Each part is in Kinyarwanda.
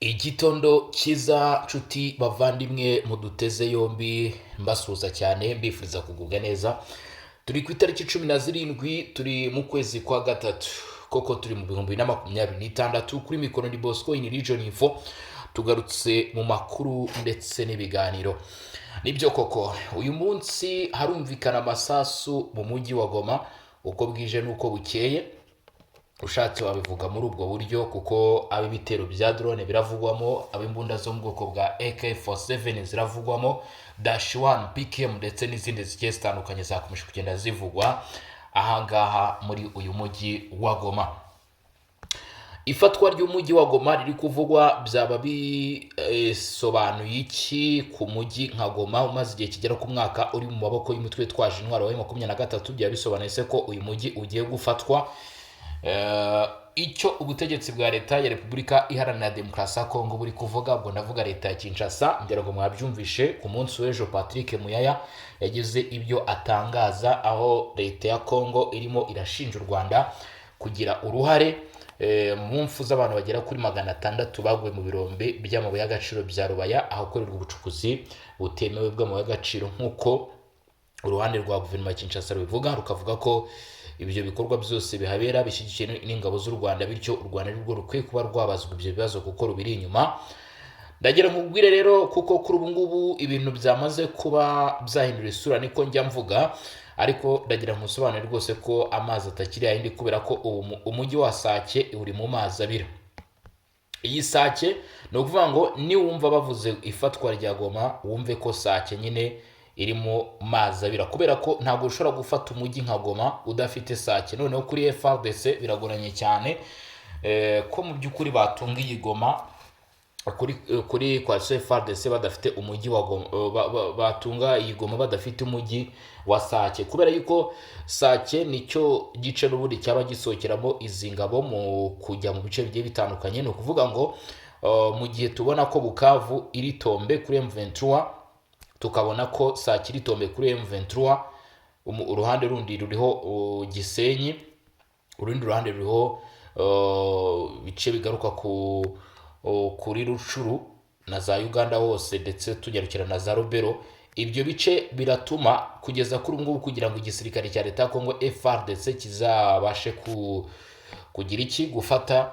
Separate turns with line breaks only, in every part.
Igitondo cyiza nshuti bavandimwe muduteze yombi mbasuhuza cyane mbifuriza kugubwa neza. Turi ku itariki 17 turi mu kwezi kwa gatatu, koko turi mu 2026 kuri mikoro ni Bosco in Region Info. Tugarutse mu makuru ndetse n'ibiganiro. Nibyo koko uyu munsi harumvikana amasasu mu mujyi wa Goma uko bwije nuko bukeye. Ushatse wabivuga muri ubwo buryo kuko ab'ibitero bya drone biravugwamo, ab'imbunda zo mu bwoko bwa AK47 ziravugwamo, -1 PKM ndetse n'izindi zigiye zitandukanye zakomeje kugenda zivugwa ahangaha muri uyu mujyi wa Goma. Ifatwa ry'umujyi wa Goma riri kuvugwa byaba bisobanuye iki ku mujyi nka Goma umaze igihe kigera ku mwaka uri mu maboko y'umutwe twaje intwaro wa 23? Byaba bisobanuye se ko uyu mujyi ugiye gufatwa. Icyo ubutegetsi bwa leta ya Repubulika Iharanira Demokarasi ya Kongo buri kuvuga, ubwo ndavuga leta ya Kinshasa, ngira ngo mwabyumvishe ku munsi w'ejo Patrick Muyaya yagize ibyo atangaza, aho leta ya Kongo irimo irashinja u Rwanda kugira uruhare mu mfu z'abantu bagera kuri 600 baguye mu birombe by'amabuye y'agaciro bya Rubaya ahakorerwa ubucukuzi butemewe bw'amabuye y'agaciro, nk'uko uruhande rwa guverinoma ya Kinshasa rubivuga, rukavuga ko ibyo bikorwa byose bihabera bishyigikiye n'ingabo z'u Rwanda, bityo u Rwanda nirwo rukwiye kuba rwabazwa ibyo bibazo kuko rubiri inyuma. Ndagira nkubwire rero kuko kuri ubu ngubu ibintu byamaze kuba byahindura isura, niko njya mvuga, ariko ndagira nkusobanure rwose ko amazi atakiri yayindi, kubera ko umujyi wa Sake uri mu mazi abira. Iyi Sake ni ukuvuga ngo niwumva bavuze ifatwa rya Goma wumve ko Sake nyine irimo mazi abira, kubera ko ntabwo ushobora gufata umujyi nka Goma udafite Sake. Noneho kuri FARDC biragoranye cyane ko mu by'ukuri batunga iyi Goma kuri kwa FARDC badafite umujyi wa Goma, batunga iyi Goma badafite umujyi wa Sake, kubera yuko Sake nicyo gice n'ubundi cyaba gisokeramo izi ngabo mu kujya mu bice bigiye bitandukanye. Ni ukuvuga ngo mu gihe tubona ko Bukavu iri tombe kuri M23, tukabona ko Sake iri tombe kuri M23, uruhande rundi ruriho Gisenyi, urundi ruhande ruriho bice bigaruka kuri Rucuru na za Uganda hose, ndetse tunyarukira na za Rubero. Ibyo bice biratuma kugeza kuri ngubu kugira ngo igisirikare cya leta ya Kongo FARDC kizabashe kugira iki gufata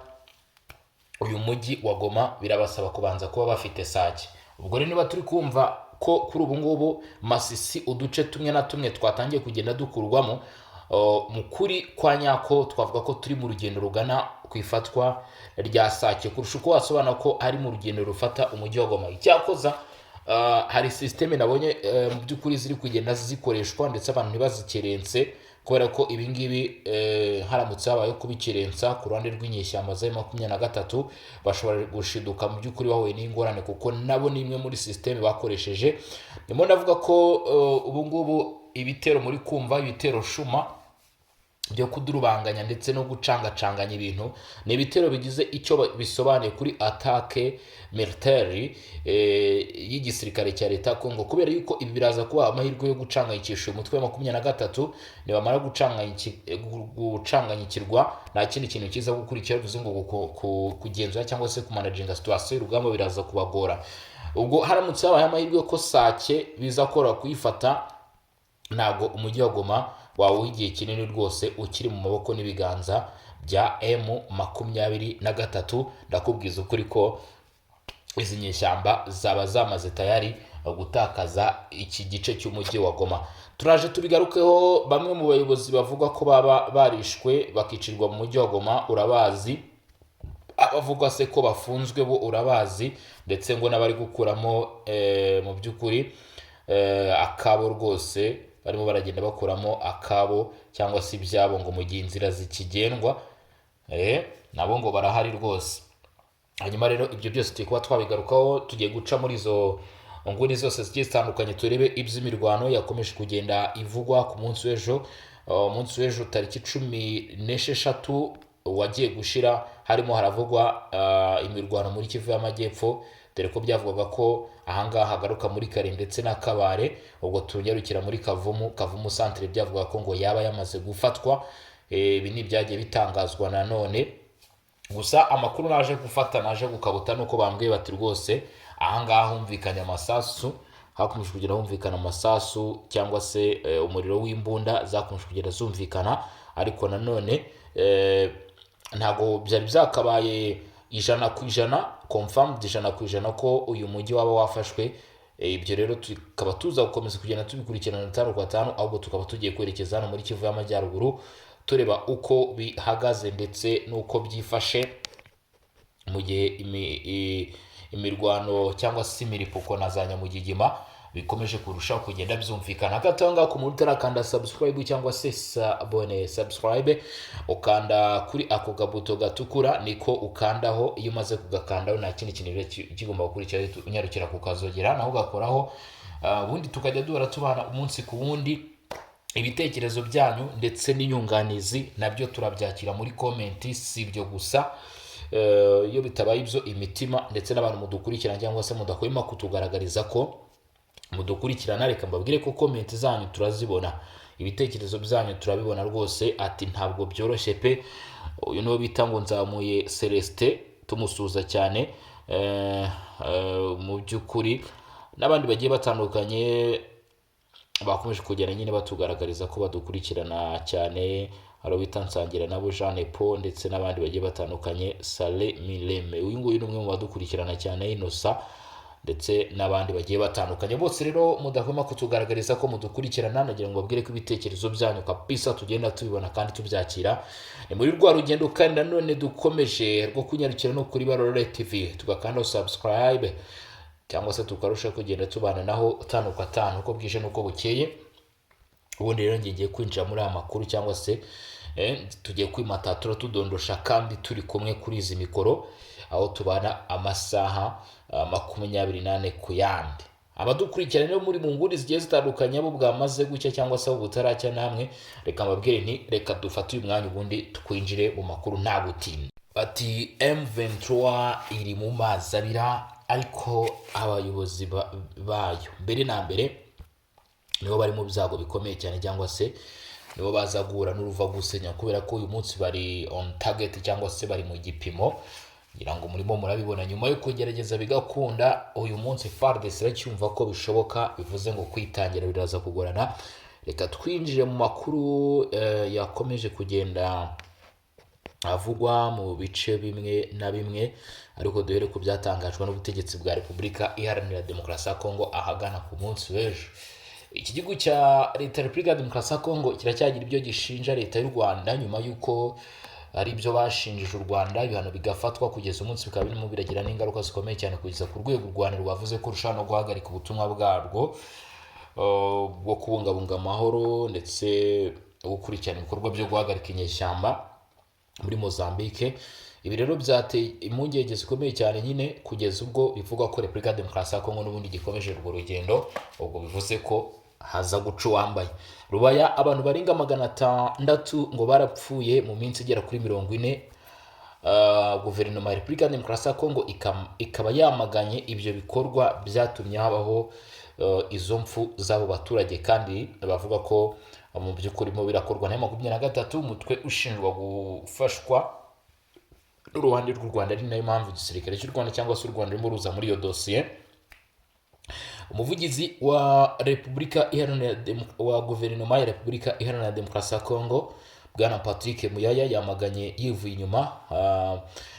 uyu mujyi wa Goma, birabasaba kubanza kuba bafite Sake. Ubwo rero niba turi kumva ko kuri ubu ngubu Masisi uduce tumwe na tumwe twatangiye kugenda dukurwamo, mu kuri kwa nyako twavuga ko turi mu rugendo rugana ku ifatwa rya Sake, kurusha uko wasobanura ko ari mu rugendo rufata umujyi wa Goma. Icyakoza hari systeme nabonye mu by'ukuri ziri kugenda zikoreshwa, ndetse abantu ntibazikerense, kubera ko ibi ngibi haramutse habaye kubikerensa ku ruhande rw'inyeshyamba za 23 bashobora gushiduka mu by'ukuri bahuye n'ingorane, kuko nabo ni imwe muri systeme bakoresheje. Ndimo ndavuga ko ubu ngubu ibitero muri kumva, ibitero shuma byo kudurubanganya ndetse no gucangacanganya ibintu, ni ibitero bigize icyo bisobanuye kuri attaque militaire y'igisirikare cya leta Kongo, kubera yuko ibi biraza kuba amahirwe yo gucanganyikisha umutwe wa 23. Nibamara gucanganyikirwa nta kindi kintu kiza gukurikira bivuze ngo kugenzura cyangwa se kumanaginga situation y'urugamba biraza kubagora. Ubwo haramutse habaye amahirwe ko Sake biza kora kuyifata, ntago umujyi wa Goma wawe igihe kinini rwose ukiri mu maboko n'ibiganza bya M23. Ndakubwiza ukuri ko izi nyeshyamba zaba zamaze tayari gutakaza iki gice cy'umujyi wa Goma. Turaje tubigarukeho. Bamwe mu bayobozi bavuga ko baba barishwe bakicirwa mu mujyi wa Goma urabazi, abavuga se ko bafunzwe bo urabazi, ndetse ngo n'abari gukuramo mu by'ukuri akabo rwose, barimo baragenda bakuramo akabo cyangwa se ibyabo ngo mu gihe inzira zikigendwa, nabo ngo barahari rwose. Hanyuma rero ibyo byose tugiye kuba twabigarukaho, tugiye guca muri izo nguni zose zigiye zitandukanye, turebe iby'imirwano yakomeje kugenda ivugwa ku munsi w'ejo. Umunsi w'ejo tariki 16 wagiye gushira, harimo haravugwa imirwano muri Kivu y'Amajyepfo, dore ko byavugaga ko ahangaha hagaruka muri Kare ndetse na Kabare. Ubwo tunyarukira muri Kavumu centre, byavugaga ko ngo yaba yamaze gufatwa. Ibi ni byagiye bitangazwa nanone gusa amakuru naje gufata naje gukabuta nuko bambwiye bati rwose ahangaha humvikanye amasasu, hakomeje kugenda humvikana amasasu cyangwa se umuriro w'imbunda zakomeje kugenda zumvikana, ariko nanone ntago byari byakabaye ijana confirmed ijana ko uyu mujyi waba wafashwe. Ibyo rero tukaba tuza gukomeza kugenda tubikurikirana 5 kwa 5, ahubwo tukaba tugiye kwerekeza hano muri Kivu y'Amajyaruguru tureba uko bihagaze ndetse nuko byifashe mu gihe imirwano cyangwa se imiripuko na za Nyamugigima bikomeje kurushaho kugenda byumvikana. Gatanga ku muntu utarakanda subscribe cyangwa se abone subscribe, ukanda kuri ako gabuto gatukura niko ukandaho. Iyo umaze kugakandaho nta kindi kintu kigomba gukurikira, unyarukira kukazogera naho ugakoraho, ubundi tukajya duhora tubana umunsi ku wundi. Ibitekerezo byanyu ndetse n'inyunganizi nabyo turabyakira muri comment. Si ibyo gusa, iyo bitabaye ibyo imitima ndetse n'abantu mudukurikirana cyangwa se mudakwema kutugaragariza ko mudukurikirana, reka mbabwire ko comment zanyu turazibona, ibitekerezo byanyu turabibona rwose. Ati ntabwo byoroshye pe. Uyu niwe bita ngo Nzamuye Celestin, tumusuza cyane mu by'ukuri, n'abandi bagiye batandukanye bakomeje kugenda nyine batugaragariza ko badukurikirana cyane. Haro bita Nsangira nabo Jean Paul ndetse n'abandi bagiye batandukanye, Sale Mileme, uyu nguyu ni umwe mu badukurikirana cyane, Innocent ndetse n'abandi bagiye batandukanye. Bose rero mudahwema kutugaragariza ko mudukurikirana, nagira ngo babwire ko ibitekerezo byanyu kabisa tugenda tubibona kandi tubyakira. Ni muri rwa rugendo kandi nanone dukomeje rwo kunyarukira no kuri Barore TV, tugakanda subscribe cyangwa se tukarusha kugenda tubana naho 5 kwa 5 uko bwije nuko bukeye. Ubundi rero ngiye kwinjira muri amakuru cyangwa se tugiye kwimatatura tudondosha kandi turi kumwe kuri izi mikoro, aho tubana amasaha 28 ku yandi. Abadukurikirana rero muri mu nguni zigiye zitandukanye, abo bwamaze gucya cyangwa se butaracya namwe, reka mbabwire nti reka dufate uyu mwanya ubundi twinjire mu makuru nta gutinda. Ati M23 iri mu mazi abira, ariko abayobozi bayo mbere na mbere nibo bari mu byago bikomeye cyane, cyangwa se nibo bazagura n'uruva gusenya, kubera ko uyu munsi bari on target cyangwa se bari mu gipimo. Ngira ngo murimo murabibona, nyuma yo kugerageza bigakunda, uyu munsi FARDC iracyumva ko bishoboka, bivuze ngo kwitangira biraza kugorana. Reka twinjire mu makuru yakomeje kugenda avugwa mu bice bimwe na bimwe, ariko duhere ku byatangajwe n'ubutegetsi bwa Repubulika Iharanira Demokarasi ya Kongo ahagana ku munsi w'ejo. Iki gihugu cya Leta ya Repubulika ya Demokarasi ya Kongo kiracyagira ibyo gishinja Leta y'u Rwanda, nyuma y'uko ari byo bashinjije u Rwanda, ibihano bigafatwa kugeza umunsi bikaba birimo biragira n'ingaruka zikomeye cyane, kugeza ku rwego u Rwanda rwavuze ko rushaka no guhagarika ubutumwa bwarwo bwo kubungabunga amahoro ndetse gukurikirana ibikorwa byo guhagarika inyeshyamba muri Mozambique. Ibi rero byateye impungenge zikomeye cyane nyine, kugeza ubwo bivuga ko Repubulika ya Demokarasi ya Kongo n'ubundi gikomeje urwo rugendo. Ubwo bivuze ko haza guca uwambaye. Rubaya, abantu barenga 600 ngo barapfuye mu minsi igera kuri 40. Guverinoma ya Repubulika ya Demokarasi ya Kongo ikaba yamaganye ibyo bikorwa byatumye habaho izo mfu z'abo baturage, kandi bavuga ko mu by'ukuri mo birakorwa na 23, umutwe ushinjwa gufashwa n'uruhande rw'u Rwanda, ari nayo mpamvu igisirikare cy'u Rwanda cyangwa se u Rwanda rurimo ruza muri iyo dosiye. Umuvugizi wa guverinoma ya Repubulika Iharanira Demokarasi ya Kongo, Bwana Patrick Muyaya, yamaganye yivuye inyuma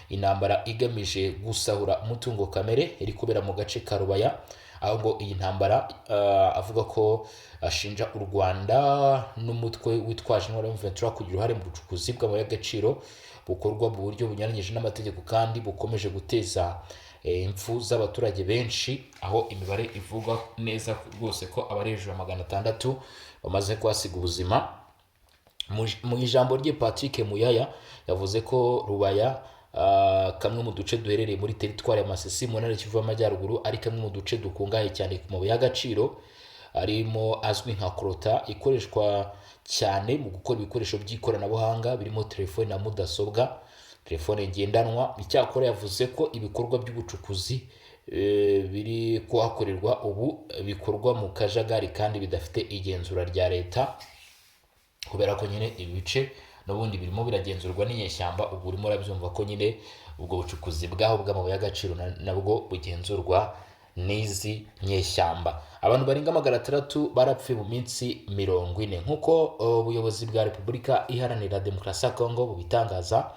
intambara igamije gusahura umutungo kamere iri kubera mu gace ka Rubaya, aho ngo iyi ntambara avuga ko ashinja u Rwanda n'umutwe witwaje intwaro M23 kugira uruhare mu bucukuzi bw'amabuye y'agaciro bukorwa mu buryo bunyuranyije n'amategeko, kandi bukomeje guteza impfu z'abaturage benshi, aho imibare ivuga neza rwose ko abarejura 600 bamaze kwasiga ubuzima. Mu ijambo rye, Patrick Muyaya yavuze ko Rubaya, kamwe mu duce duherereye muri teritwari ya Masisi mu ntara y'Kivu y'Amajyaruguru, ari kamwe mu duce dukungahaye cyane ku mabuye y'agaciro, arimo azwi nka Kolta, ikoreshwa cyane mu gukora ibikoresho by'ikoranabuhanga birimo telefone na mudasobwa, telefone ngendanwa. Icyakora yavuze ko ibikorwa by'ubucukuzi biri kuhakorerwa ubu bikorwa mu kajagari kandi bidafite igenzura rya leta, kubera ko nyine ibi bice n'ubundi birimo biragenzurwa n'inyeshyamba. Ubwo urimo urabyumva ko nyine ubwo bucukuzi bwaho bw'amabuye y'agaciro nabwo bugenzurwa n'izi nyeshyamba. Abantu barenga 600 barapfuye mu minsi 40 nk'uko ubuyobozi bwa Repubulika Iharanira Demokarasi ya Kongo bubitangaza,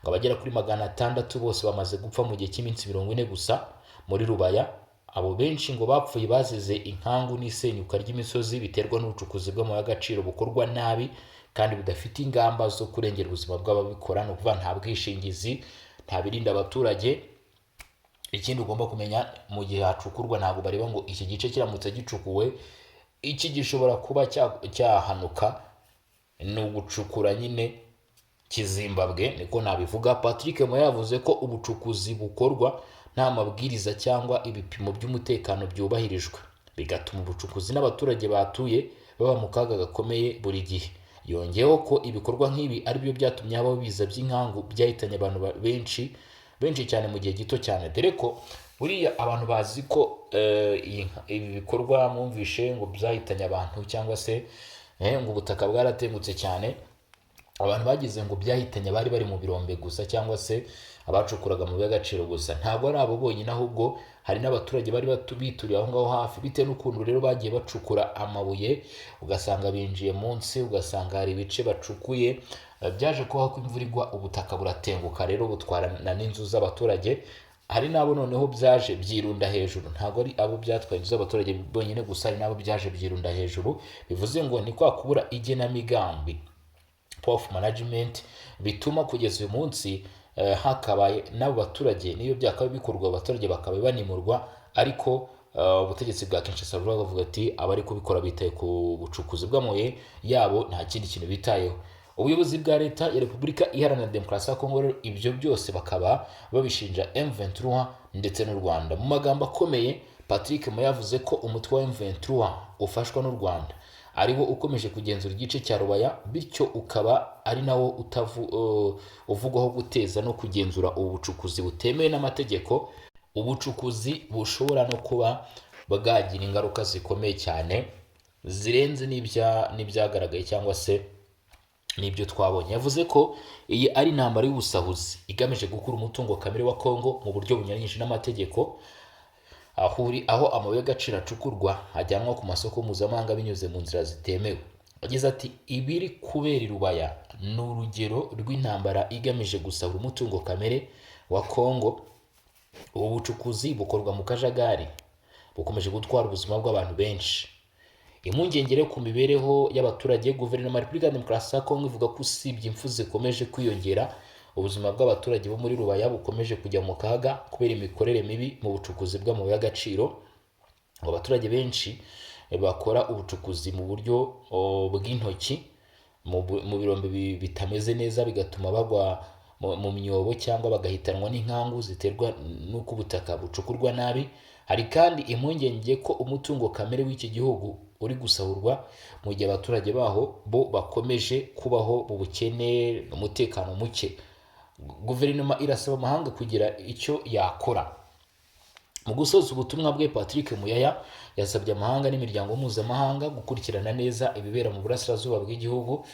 ngo abagera kuri 600 bose bamaze gupfa mu gihe cy'iminsi 40 gusa muri Rubaya. Abo benshi ngo bapfuye bazize inkangu n'isenyuka ry'imisozi biterwa n'ubucukuzi bw'amabuye y'agaciro bukorwa nabi kandi budafite ingamba zo kurengera ubuzima bw'ababikora. No kuvuga nta bwishingizi, nta birinda abaturage. Ikindi ugomba kumenya, mu gihe hacukurwa ntabwo bareba ngo iki gice kiramutse gicukuwe iki gishobora kuba cyahanuka. Ni ugucukura nyine kizimbabwe, niko nabivuga. Patrick Moya yavuze ko ubucukuzi bukorwa nta mabwiriza cyangwa ibipimo by'umutekano byubahirijwe, bigatuma ubucukuzi n'abaturage batuye baba mu kaga gakomeye buri gihe. Yongeyeho ko ibikorwa nk'ibi ari byo byatumye habaho biza by'inkangu byahitanye abantu benshi cyane mu gihe gito cyane. Dore ko buriya abantu bazi ko ibi bikorwa mwumvishe ngo byahitanye abantu cyangwa se ngo ubutaka bwaratengutse cyane, abantu bagize ngo byahitanye bari bari mu birombe gusa cyangwa se abacukuraga mu y'agaciro gusa. Ntabwo ari abo bonyine, ahubwo hari n'abaturage bari bituriye aho ngaho hafi, bitewe n'ukuntu rero bagiye bacukura amabuye, ugasanga binjiye munsi, ugasanga hari ibice bacukuye byaje kubaho ko imvura igwa ubutaka buratenguka, rero butwarana n'inzu z'abaturage. Hari n'abo noneho byaje byirunda hejuru, ntabwo ari abo byatwaye inzu z'abaturage bonyine gusa, hari n'abo byaje byirunda hejuru. Bivuze ngo ni kwa kubura igenamigambi, poor management, bituma kugeza uyu munsi hakabaye n'abo baturage niyo byakaba bikorwa abaturage bakaba banimurwa, ariko ubutegetsi bwa Kinshasa buvuga ati abari kubikora bitaye ku bucukuzi bw'amabuye yabo, nta kindi kintu bitayeho. Ubuyobozi bwa leta ya Repubulika Iharanira Demokarasi ya Kongo ibyo byose bakaba babishinja M23 ndetse n'u Rwanda. Mu magambo akomeye, Patrick Moya yavuze ko umutwe wa M23 ufashwa n'u Rwanda ariwo ukomeje kugenzura igice cya Rubaya, bityo ukaba ari nawo uvugwaho guteza no kugenzura ubu bucukuzi butemewe n'amategeko. Ubucukuzi bushobora no kuba bwagira ingaruka zikomeye cyane zirenze n'ibyagaragaye cyangwa se n'ibyo twabonye. Yavuze ko iyi ari intambara y'ubusahuzi igamije gukura umutungo kamere wa Kongo mu buryo bunyuranyije n'amategeko, aho amabuye y'agaciro acukurwa ajyanwa ku masoko mpuzamahanga binyuze mu nzira zitemewe. Agize ati ibiri kubera i Rubaya ni urugero rw'intambara igamije gusahura umutungo kamere wa Kongo. Ubu bucukuzi bukorwa mu kajagari, bukomeje gutwara ubuzima bw'abantu benshi. Impungenge ku mibereho y'abaturage, Guverinoma ya Repubulika ya Demokarasi ya Kongo ivuga ko usibye impfu zikomeje kwiyongera, ubuzima bw'abaturage bo muri Rubaya bukomeje kujya mu kaga kubera imikorere mibi mu bucukuzi bw'amabuye y'agaciro. Abaturage benshi bakora ubucukuzi mu buryo bw'intoki mu birombe bitameze neza, bigatuma bagwa mu myobo cyangwa bagahitanwa n'inkangu ziterwa n'uko ubutaka bucukurwa nabi. Hari kandi impungenge ko umutungo kamere w'iki gihugu uri gusahurwa mu gihe abaturage baho bo bakomeje kubaho mu bukene n'umutekano muke. Guverinoma irasaba amahanga kugira icyo yakora. Mu gusoza ubutumwa bwe, Patrick Moya yasabye amahanga n'imiryango mpuzamahanga gukurikirana neza ibibera mu burasirazuba bw'igihugu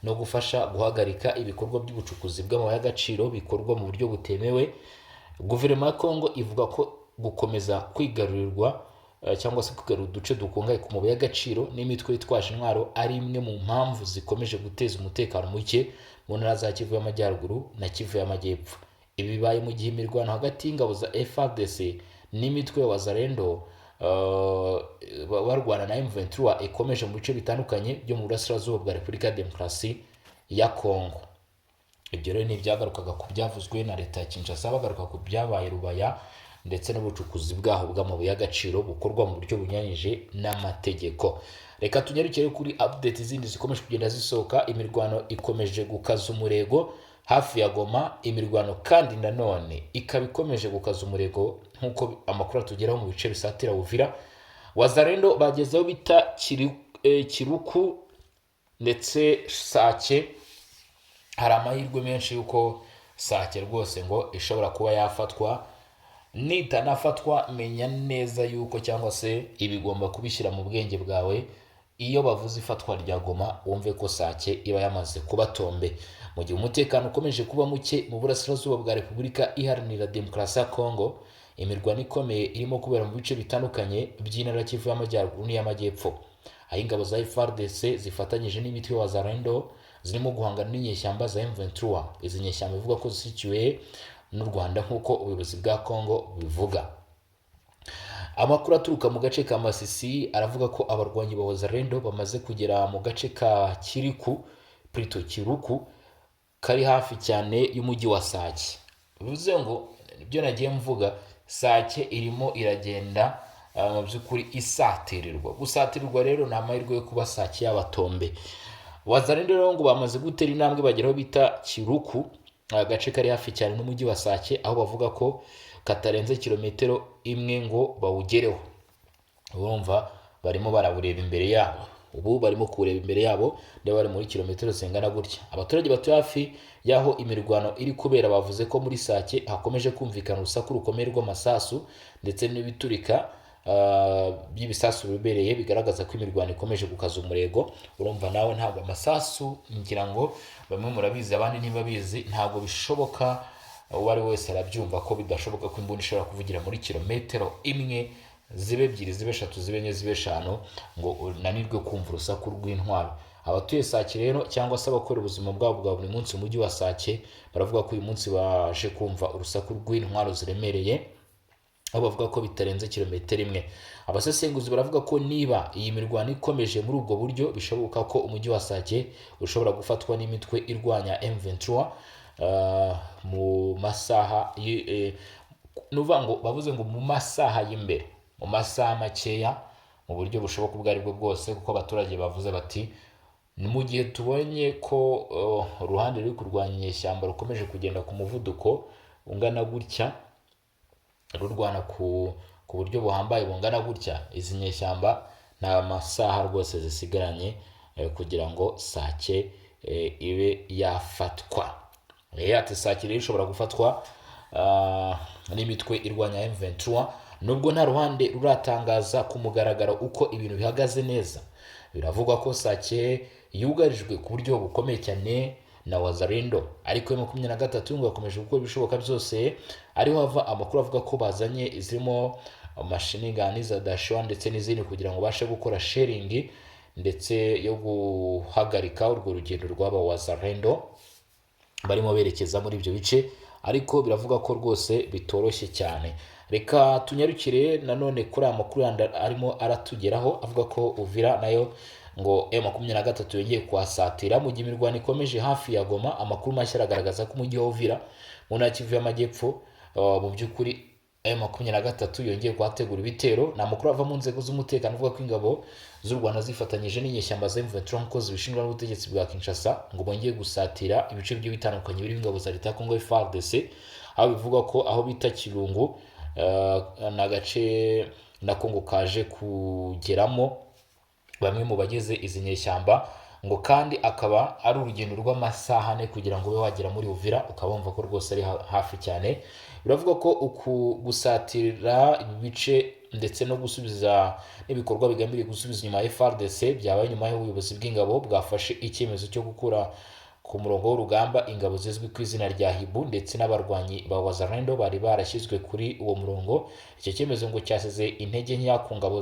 no gufasha guhagarika ibikorwa by'ubucukuzi bw'amabuye y'agaciro bikorwa mu buryo butemewe. Guverinoma ya Kongo ivuga ko gukomeza kwigarurirwa cyangwa se kwigarura uduce dukungahaye ku mabuye y'agaciro n'imitwe yitwaje intwaro ari imwe mu mpamvu zikomeje guteza umutekano muke mu ntara za Kivu y'Amajyaruguru na Kivu y'Amajyepfo. Ibi bibaye mu gihe imirwano hagati y'ingabo za FARDC n'imitwe ya Wazalendo barwana na M23 ikomeje mu bice bitandukanye byo mu burasirazuba bwa Repubulika ya Demokarasi ya Kongo. Ibyo rero ni byagarukaga ku byavuzwe na leta ya Kinshasa, bagaruka ku byabaye Rubaya ndetse n'ubucukuzi bwaho bw'amabuye y'agaciro bukorwa mu buryo bunyuranyije n'amategeko. Reka tunyarukire kuri update zindi zikomeje kugenda zisohoka. Imirwano ikomeje gukaza umurego hafi ya Goma, imirwano kandi nanone ikaba ikomeje gukaza umurego nk'uko amakuru atugeraho mu bice bisatira Uvira. Wazalendo bagezeho bita Kiruku ndetse Sake. Hari amahirwe menshi yuko Sake rwose ngo ishobora kuba yafatwa. Nitanafatwa menya neza yuko cyangwa se ibigomba kubishyira mu bwenge bwawe, iyo bavuze ifatwa rya Goma wumve ko Sake iba yamaze kuba tombe. Mu gihe umutekano ukomeje kuba muke mu burasirazuba bwa Repubulika Iharanira Demokarasi ya Kongo, imirwano ikomeye irimo kubera mu bice bitandukanye by'intara Kivu y'Amajyaruguru n'iy'Amajyepfo, aho ingabo za FARDC zifatanyije n'imitwe wa Zarendo zirimo guhangana n'inyeshyamba za M23. Izi nyeshyamba bivuga ko zishyuwe n'u Rwanda nk'uko ubuyobozi bwa Kongo bivuga. Amakuru aturuka mu gace ka Masisi aravuga ko abarwanyi ba Wazalendo bamaze kugera mu gace ka Kiruku kari hafi cyane y'umujyi wa Sake. Bivuze ngo nibyo nagiye mvuga, Sake irimo iragenda mu by'ukuri isatirirwa. Gusatirirwa rero ni amahirwe yo kuba Sake y'abatombe. Wazalendo rero ngo bamaze gutera intambwe bageraho bita Kiruku, agace kari hafi cyane n'umujyi wa Sake, aho bavuga ko katarenze kilometero imwe ngo bawugereho. Urumva barimo barabureba imbere yabo. Ubu barimo kureba imbere yabo ndeba bari muri kilometero zingana gutya. Abaturage batuye hafi yaho imirwano iri kubera bavuze ko muri Sake hakomeje kumvikana urusaku rukomeye rw'amasasu ndetse n'ibiturika by'ibisasu bibereye, bigaragaza ko imirwano ikomeje gukaza umurego. Urumva nawe ntabwo amasasu, ngira ngo bamwe murabizi abandi ntibabizi, ntabwo bishoboka, uwo ari wese arabyumva ko bidashoboka ko imbunda ishobora kuvugira muri kilometero imwe, zibe ebyiri, zibe eshatu, zibe enye, zibe eshanu, ngo unanirwe kumva urusaku rw'intwaro. Abatuye Sake rero cyangwa se abakora ubuzima bwabo bwa buri munsi mu mujyi wa Sake baravuga ko uyu munsi baje kumva urusaku rw'intwaro ziremereye, aho bavuga ko bitarenze kilometero imwe. Abasesenguzi baravuga ko niba iyi mirwano ikomeje muri ubwo buryo, bishoboka ko umujyi wa Sake ushobora gufatwa n'imitwe irwanya M23 mu masaha nuvuga ngo bavuze ngo mu masaha y'imbere, mu masaha makeya, mu buryo bushoboka ubwo aribwo bwose, kuko abaturage bavuze bati mu gihe tubonye ko uruhande ruri kurwanya inyeshyamba rukomeje kugenda ku muvuduko ungana gutya, rurwana ku buryo buhambaye bungana gutya, izi nyeshyamba nta masaha rwose zisigaranye kugira ngo Sake ibe yafatwa. Ati Sake rero ishobora gufatwa n'imitwe irwanya M23, nubwo nta ruhande ruratangaza ku mugaragaro uko ibintu bihagaze neza. Biravugwa ko Sake yugarijwe ku buryo bukomeye cyane na Wazalendo, ariko M23 ngo yakomeje gukora ibishoboka byose, ariho hava amakuru avuga ko bazanye izirimo machine gun za Dashwa ndetse n'izindi kugira ngo bashe gukora sharing ndetse yo guhagarika urwo rugendo rw'aba Wazalendo barimo berekeza muri ibyo bice, ariko biravuga ko rwose bitoroshye cyane. Reka tunyarukire nanone kuri amakuru arimo aratugeraho avuga ko Uvira nayo ngo M23 yongeye kuhasatira mu gihe imirwano ikomeje hafi ya Goma. Amakuru mashya aragaragaza ko umujyi wa Uvira mu ntara Kivu y'Amajyepfo mu by'ukuri M23 yongeye kuhategura ibitero. Ni amakuru ava mu nzego z'umutekano avuga ko ingabo z'u Rwanda zifatanyije n'inyeshyamba za M23 nk'uko zibishinjwa n'ubutegetsi bwa Kinshasa ngo bongeye gusatira ibice bigiye bitandukanye birimo ingabo za leta ya Kongo FARDC, aho bivugwa ko aho bita Kirungu n'agace na Kongo kaje kugeramo bamwe mu bagize izi nyeshyamba, ngo kandi akaba ari urugendo rw'amasaha ane kugira ngo ube wagera muri Uvira, ukaba wumva ko rwose ari hafi cyane. Biravuga ko uku gusatira ibi bice ndetse no gusubiza n'ibikorwa bigambiriye gusubiza inyuma FARDC byabaye nyuma y'ubuyobozi bw'ingabo bwafashe icyemezo cyo gukura ku murongo w'urugamba ingabo zizwi ku izina rya Hibu ndetse n'abarwanyi ba Wazalendo bari barashyizwe kuri uwo murongo. Icyo cyemezo ngo cyasize intege nkeya ku ngabo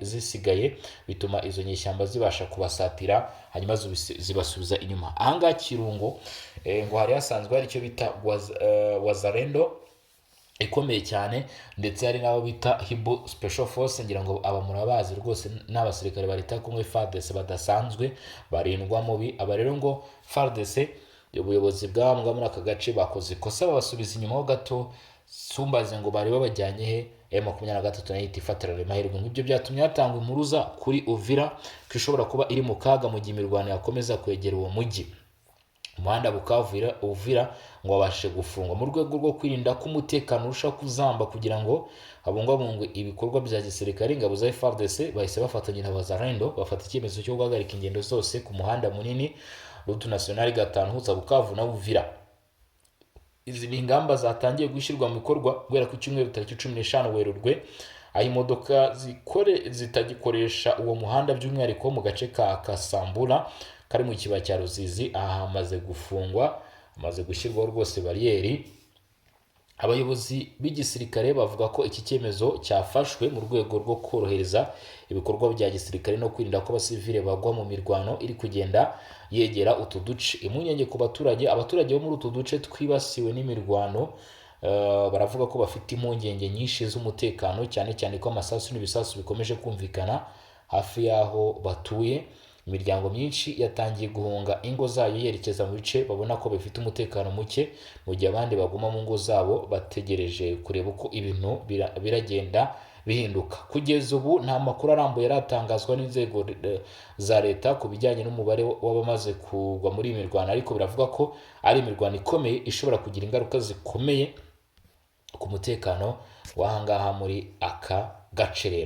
zisigaye, bituma izo nyeshyamba zibasha kubasatira hanyuma zibasubiza inyuma. Ahangaha Kirungo ngo hari hasanzwe hari icyo bita Wazalendo ikomeye cyane, ndetse hari n'abo bita Hibu Special Force, ngira ngo aba murabazi rwose n'abasirikare ba leta kumwe FARDC badasanzwe barindwa mubi. Aba rero ngo FARDC ubuyobozi bw'abambwa muri aka gace bakoze ikosa babasubiza inyuma ho gato, sumbaze ngo bari babajyanye he. M23 nayo itifatira amahirwe. Nk'ibyo byatumye hatangwa impuruza kuri Uvira ko ishobora kuba iri mu kaga mu gihe imirwano yakomeza kwegera uwo mujyi. Umuhanda Bukavu Uvira ngo babashe gufungwa mu rwego rwo kwirinda ko umutekano urusha kuzamba kugira ngo habungwabungwe ibikorwa bya gisirikare. Ingabo za FARDC bahise bafatanya na Wazalendo bafata icyemezo cyo guhagarika ingendo zose ku muhanda munini Route Nationale 5 huza Bukavu na Uvira. Izi ni ingamba zatangiye gushyirwa mu bikorwa guhera ku cyumweru tariki 15 Werurwe aho imodoka zitagikoresha uwo muhanda by'umwihariko mu gace ka Kasambura kari mu kibaya cya Ruzizi. Aha hamaze gufungwa, hamaze gushyirwaho rwose bariyeri. Abayobozi b'igisirikare bavuga ko iki cyemezo cyafashwe mu rwego rwo korohereza ibikorwa bya gisirikare no kwirinda ko abasivile bagwa mu mirwano iri kugenda yegera utu duce. Impungenge ku baturage bo muri utu duce twibasiwe n'imirwano, baravuga ko bafite impungenge nyinshi z'umutekano, cyane cyane ko amasasu n'ibisasu bikomeje kumvikana hafi y'aho batuye. Imiryango myinshi yatangiye guhunga ingo zayo yerekeza mu bice babona ko bifite umutekano muke, mu gihe abandi baguma mu ngo zabo bategereje kureba uko ibintu biragenda bihinduka. Kugeza ubu nta makuru arambuye yaratangazwa n'inzego za leta ku bijyanye n'umubare w'abamaze kugwa muri iyi mirwano, ariko biravuga ko ari imirwano ikomeye ishobora kugira ingaruka zikomeye ku mutekano w'ahangaha muri aka gace rero.